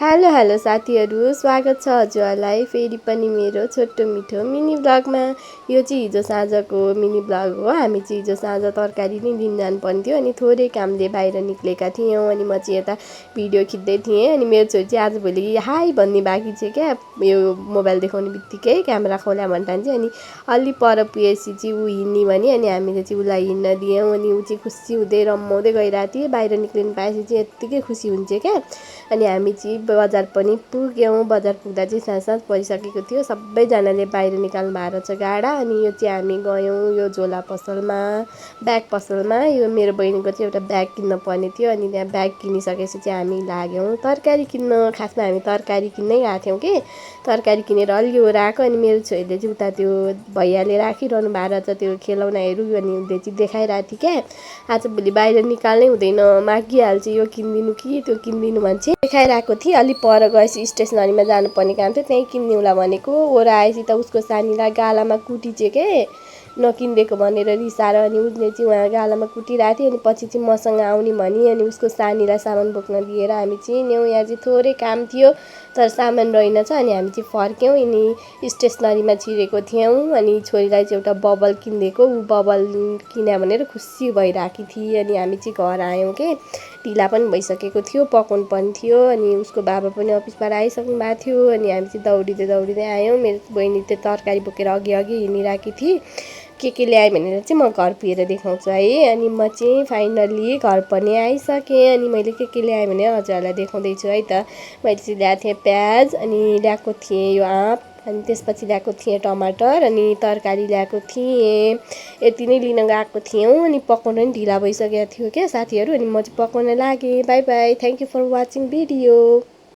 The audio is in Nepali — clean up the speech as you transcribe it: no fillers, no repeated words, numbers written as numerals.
हेलो साथीहरू, स्वागत छ हजुरहरूलाई फेरि पनि मेरो छोटो मिठो मिनी ब्लगमा। यो चाहिँ हिजो साँझको मिनी ब्लग हो। हामी चाहिँ हिजो साँझ तरकारी नै लिन जानुपर्ने थियो अनि थोरै कामले बाहिर निक्लेका थियौँ। अनि म चाहिँ यता भिडियो खिच्दै थिएँ अनि मेरो छोरी चाहिँ आजभोलि हाई भन्ने बाँकी छ क्या। यो मोबाइल देखाउने बित्तिकै क्यामेरा खोला भन्टान चाहिँ अनि अलि पर पुगेपछि चाहिँ ऊ हिँड्ने भने अनि हामीले चाहिँ उसलाई हिँड्न दियौँ अनि ऊ चाहिँ खुसी हुँदै रमाउँदै गइरहेको थियो। बाहिर निक्लिनु पाएपछि चाहिँ यत्तिकै खुसी हुन्छ क्या। अनि हामी चाहिँ बजार पनि पुग्यौँ। बजार पुग्दा चाहिँ साँझ परिसकेको थियो। सबैजनाले बाहिर निकाल्नु भएको छ गाडा। अनि यो चाहिँ हामी गयौँ यो झोला पसलमा, ब्याग पसलमा। यो मेरो बहिनीको चाहिँ एउटा ब्याग किन्न पर्ने थियो अनि त्यहाँ ब्याग किनिसकेपछि चाहिँ हामी लाग्यौँ तरकारी किन्न। खासमा हामी तरकारी किन्नै गएको थियौँ कि तरकारी किनेर अलिक आएको अनि मेरो छोरीले चाहिँ उता त्यो भैयाले राखिरहनु भएको रहेछ त्यो खेलौनाहरू अनि उसले चाहिँ देखाइरहेको थियो क्या। आजभोलि बाहिर निकाल्नै हुँदैन, मागिहाल्छ यो किनिदिनु कि त्यो किनिदिनु भन्छ। देखाइरहेको थिएँ अलि पर गएपछि स्टेसनरीमा जानुपर्ने काम थियो, त्यहीँ किनिदिउँला भनेको। ओर आएपछि त उसको सानीलाई गालामा कुटिचे के नकिनिदिएको भनेर रिसाएर अनि उसले चाहिँ उहाँ गालामा कुटिरहेको थियो। अनि पछि चाहिँ मसँग आउने भनी अनि उसको सानीलाई सामान बोक्न दिएर हामी चाहिँ हिँड्यौँ। यहाँ चाहिँ थोरै काम थियो तर सामान रहेनछ अनि हामी चाहिँ फर्क्यौँ। अनि स्टेसनरीमा छिरेको थियौँ अनि छोरीलाई चाहिँ एउटा बबल किनिदिएको, ऊ बबल किन्यो भनेर खुसी भइरहेकी थिएँ। अनि हामी चाहिँ घर आयौँ कि ढिला पनि भइसकेको थियो, पकाउनु पनि थियो अनि उसको बाबा पनि अफिसबाट आइसक्नु भएको थियो। अनि हामी चाहिँ दौडिँदै आयौँ। मेरो बहिनी चाहिँ तरकारी बोकेर अघि हिँडिरहेकी थिएँ। के ल्याएँ भनेर चाहिँ म घर पुगेर देखाउँछु है। अनि म चाहिँ फाइनल्ली घर पनि आइसकेँ अनि मैले के ल्याएँ भने हजुरहरूलाई देखाउँदैछु है त। मैले चाहिँ ल्याएको थिएँ प्याज अनि ल्याएको थिएँ यो आँप अनि त्यसपछि ल्याएको थिएँ टमाटर अनि तरकारी ल्याएको थिएँ। यति नै लिन गएको थियौँ अनि पकाउन पनि ढिला भइसकेको थियो क्या साथीहरू। अनि म चाहिँ पकाउन लागेँ। Bye bye, thank you for watching video.